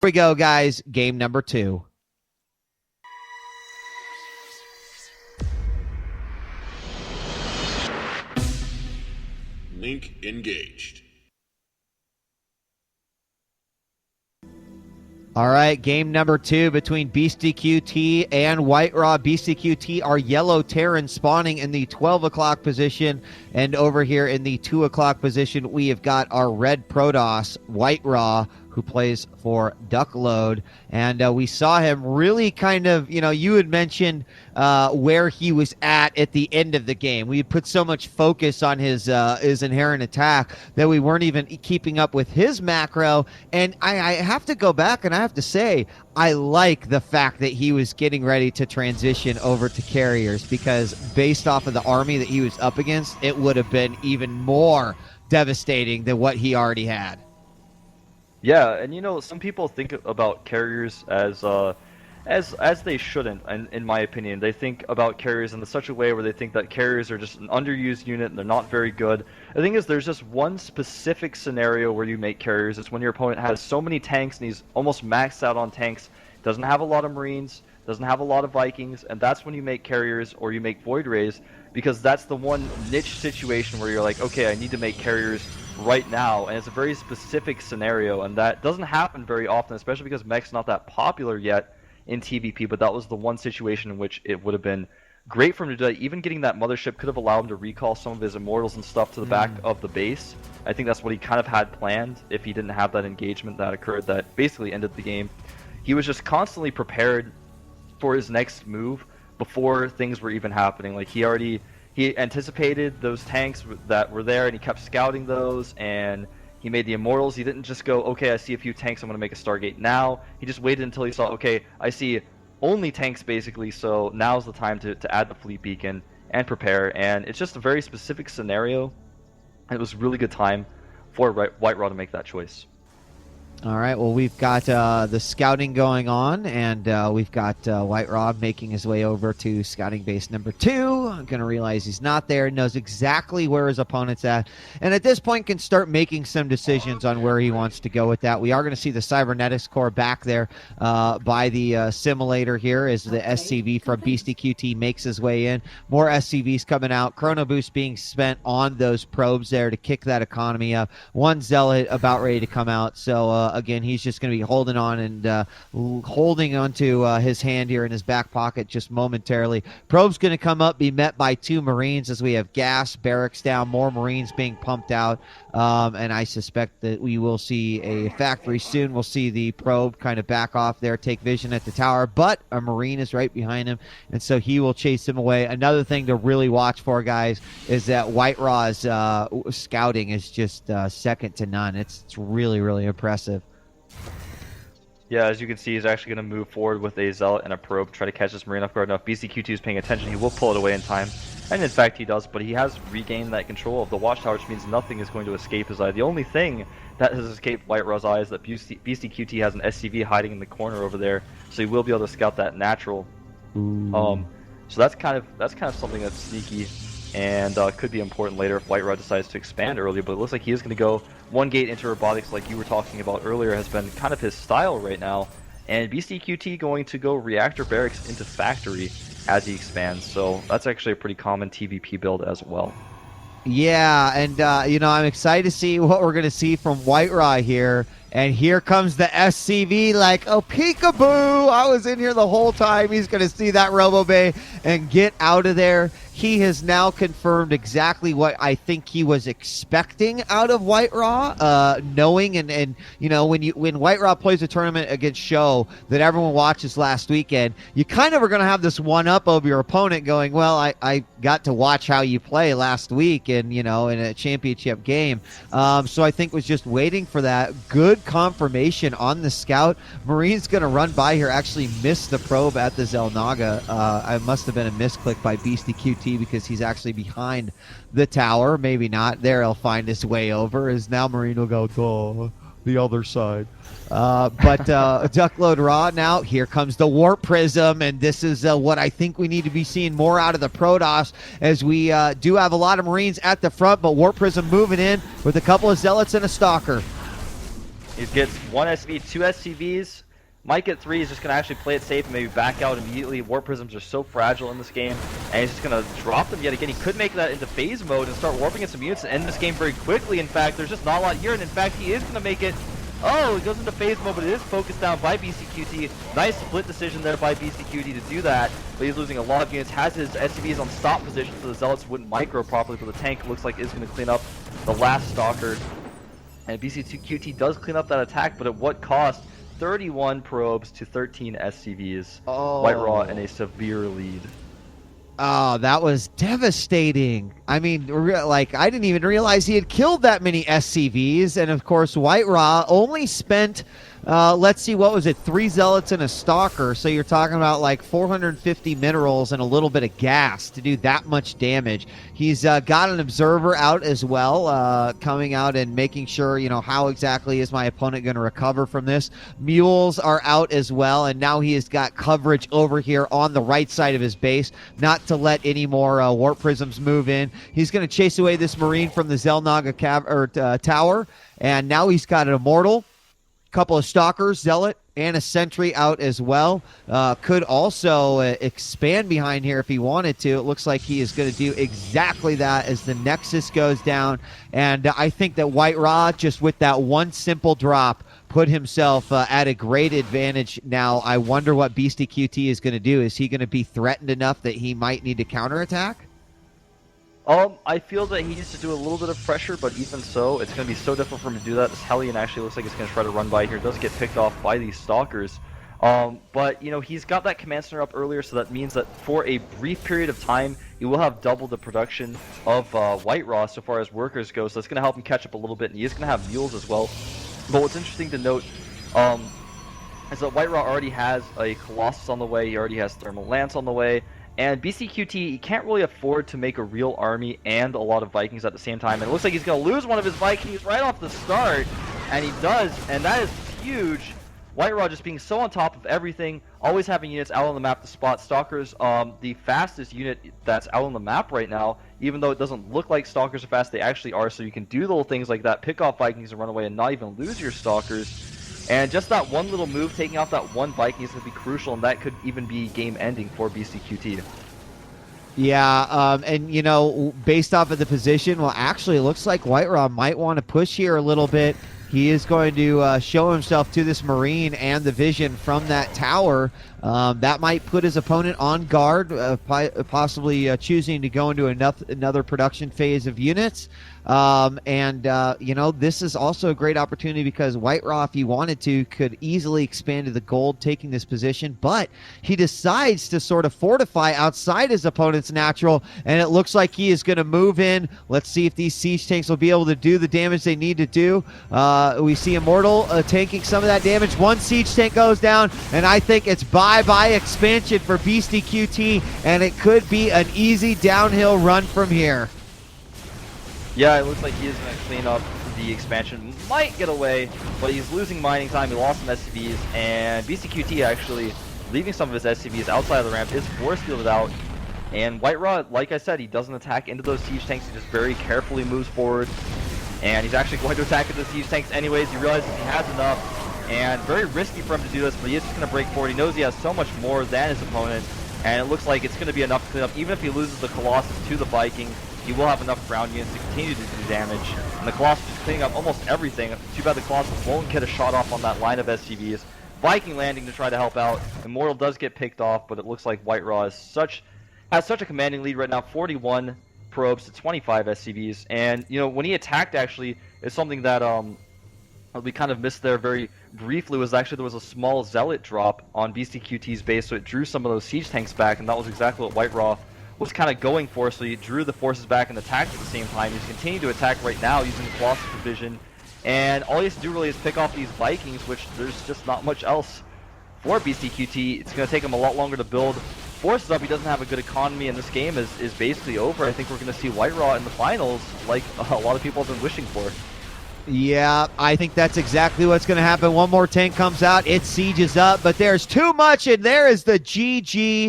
we go, guys. Game number 2. Link engaged. All right, game number 2 between Beastyqt and White-Ra. Beastyqt are yellow Terran spawning in the 12 o'clock position, and over here in the 2 o'clock position, we have got our red Protoss, White-Ra, who plays for Duckload. And we saw him really kind of, you had mentioned where he was at the end of the game. We had put so much focus on his inherent attack that we weren't even keeping up with his macro. And I have to go back and I have to say, I like the fact that he was getting ready to transition over to carriers, because based off of the army that he was up against, it would have been even more devastating than what he already had. Yeah, and some people think about carriers as they shouldn't, and in my opinion. They think about carriers in such a way where they think that carriers are just an underused unit and they're not very good. The thing is, there's just one specific scenario where you make carriers. It's when your opponent has so many tanks and he's almost maxed out on tanks, doesn't have a lot of Marines, doesn't have a lot of Vikings, and that's when you make carriers or you make Void Rays, because that's the one niche situation where you're like, okay, I need to make carriers right now, and it's a very specific scenario, and that doesn't happen very often, especially because mech's not that popular yet in TVP. But that was the one situation in which it would have been great for him to do that. Even getting that mothership could have allowed him to recall some of his immortals and stuff to the back of the base. I think that's what he kind of had planned if he didn't have that engagement that occurred that basically ended the game. He was just constantly prepared for his next move before things were even happening. Like, he anticipated those tanks that were there, and he kept scouting those, and he made the immortals. He didn't just go, okay, I see a few tanks, I'm going to make a Stargate now. He just waited until he saw, okay, I see only tanks basically, so now's the time to add the fleet beacon and prepare. And it's just a very specific scenario. It was a really good time for White-Ra to make that choice. All right, well, we've got the scouting going on, and we've got White-Ra making his way over to scouting base number 2. I'm going to realize he's not there, knows exactly where his opponent's at, and at this point can start making some decisions on where he wants to go with that. We are going to see the Cybernetics Core back there by the simulator here as the SCV from Beastyqt makes his way in. More SCVs coming out. Chrono Boost being spent on those probes there to kick that economy up. One Zealot about ready to come out, so again, he's just going to be holding on and holding onto his hand here in his back pocket just momentarily. Probe's going to come up, be met by 2 Marines as we have gas barracks down, more Marines being pumped out, and I suspect that we will see a factory soon. We'll see the probe kind of back off there, take vision at the tower, but a Marine is right behind him, and so he will chase him away. Another thing to really watch for, guys, is that White-Ra's scouting is just second to none. It's really, really impressive. Yeah, as you can see, he's actually going to move forward with a Zealot and a Probe, try to catch this Marine off guard. Now, if Beastyqt is paying attention, he will pull it away in time. And in fact, he does, but he has regained that control of the Watchtower, which means nothing is going to escape his eye. The only thing that has escaped White-Ra's eye is that Beastyqt has an SCV hiding in the corner over there, so he will be able to scout that natural. So that's kind of something that's sneaky and could be important later if White-Ra decides to expand early. But it looks like he is going to go one gate into robotics, like you were talking about earlier, has been kind of his style right now. And Beastyqt going to go reactor barracks into factory as he expands. So that's actually a pretty common TVP build as well. Yeah, and I'm excited to see what we're going to see from White-Ra here. And here comes the SCV like, oh, peekaboo! I was in here the whole time. He's going to see that Robo Bay and get out of there. He has now confirmed exactly what I think he was expecting out of White-Ra, knowing and when White-Ra plays a tournament against Show that everyone watches last weekend, you kind of are going to have this one-up of your opponent going, well, I got to watch how you play last week and, in a championship game. So I think was just waiting for that. Good confirmation on the scout. Marine's going to run by here, actually missed the probe at the Zelnaga. It must have been a misclick by Beastyqt because he's actually behind the tower. Maybe not. There he'll find his way over, as now Marine will go to the other side. But Duckload.Ra now, here comes the Warp Prism, and this is what I think we need to be seeing more out of the Protoss, as we do have a lot of Marines at the front, but Warp Prism moving in with a couple of Zealots and a Stalker. He gets 1 SCV, 2 SCVs. Might get 3. He's just going to actually play it safe and maybe back out immediately. Warp Prisms are so fragile in this game. And he's just going to drop them yet again. He could make that into phase mode and start warping in some units and end this game very quickly. In fact, there's just not a lot here. And in fact, he is going to make it. Oh, he goes into phase mode, but it is focused down by Beastyqt. Nice split decision there by Beastyqt to do that. But he's losing a lot of units. Has his SCVs on stop position so the Zealots wouldn't micro properly. But the tank looks like is going to clean up the last Stalker. And Beastyqt does clean up that attack, but at what cost? 31 probes to 13 SCVs. Oh. White-Ra in a severe lead. Oh, that was devastating. I mean, like, I didn't even realize he had killed that many SCVs. And, of course, White-Ra only spent, let's see, what was it, 3 Zealots and a Stalker. So you're talking about, like, 450 minerals and a little bit of gas to do that much damage. He's got an Observer out as well, coming out and making sure, you know, how exactly is my opponent going to recover from this. Mules are out as well, and now he has got coverage over here on the right side of his base, not to let any more Warp Prisms move in. He's going to chase away this Marine from the Xel'Naga tower, and now he's got an Immortal, couple of Stalkers, Zealot, and a Sentry out as well. Could also expand behind here if he wanted to. It looks like he is going to do exactly that as the Nexus goes down, and I think that White-Ra, just with that one simple drop, put himself at a great advantage. Now, I wonder what Beastyqt is going to do. Is he going to be threatened enough that he might need to counterattack? I feel that he needs to do a little bit of pressure, but even so, it's going to be so difficult for him to do that. This Hellion actually looks like it's going to try to run by here. It does get picked off by these Stalkers. But, you know, he's got that Command Center up earlier, so that means that for a brief period of time, he will have double the production of White-Ra so far as workers go, so it's going to help him catch up a little bit, and he is going to have mules as well. But what's interesting to note is that White-Ra already has a Colossus on the way, he already has Thermal Lance on the way, and Beastyqt can't really afford to make a real army and a lot of Vikings at the same time. And it looks like he's going to lose one of his Vikings right off the start, and he does, and that is huge. White-Ra just being so on top of everything, always having units out on the map to spot Stalkers. The fastest unit that's out on the map right now, even though it doesn't look like Stalkers are fast, they actually are, so you can do little things like that, pick off Vikings and run away and not even lose your Stalkers. And just that one little move, taking out that one Viking, is going to be crucial, and that could even be game-ending for Beastyqt. Yeah, and, you know, based off of the position, well, actually, it looks like White-Ra might want to push here a little bit. He is going to show himself to this Marine and the vision from that tower. That might put his opponent on guard, possibly choosing to go into another production phase of units. You know, this is also a great opportunity because White-Ra, if he wanted to, could easily expand to the gold taking this position, but he decides to sort of fortify outside his opponent's natural, and it looks like he is going to move in. Let's see if these siege tanks will be able to do the damage they need to do. We see Immortal tanking some of that damage. One siege tank goes down, and I think it's bye-bye expansion for Beastyqt, and it could be an easy downhill run from here. Yeah, it looks like he is going to clean up the expansion. Might get away, but he's losing mining time. He lost some SCVs, and Beastyqt actually leaving some of his SCVs outside of the ramp is force fielded out. And White-Ra, like I said, he doesn't attack into those siege tanks. He just very carefully moves forward. And he's actually going to attack into the siege tanks anyways. He realizes he has enough. And very risky for him to do this, but he is just going to break forward. He knows he has so much more than his opponent. And it looks like it's going to be enough to clean up. Even if he loses the Colossus to the Viking, he will have enough ground units to continue to do damage. And the Colossus is cleaning up almost everything. Too bad the Colossus won't get a shot off on that line of SCVs. Viking landing to try to help out. Immortal does get picked off, but it looks like White-Ra has such a commanding lead right now. 41 probes to 25 SCVs. And, you know, when he attacked, actually, is something that we kind of missed there very briefly, was actually there was a small Zealot drop on Beastyqt's base, so it drew some of those siege tanks back, and that was exactly what White-Ra was kind of going for, so he drew the forces back and attacked at the same time. He's continuing to attack right now using the Colossus Division, and all he has to do really is pick off these Vikings, which there's just not much else for Beastyqt. It's going to take him a lot longer to build forces up. He doesn't have a good economy, and this game is basically over. I think we're going to see White-Ra in the finals, like a lot of people have been wishing for. Yeah, I think that's exactly what's going to happen. One more tank comes out, it sieges up, but there's too much, and there is the GG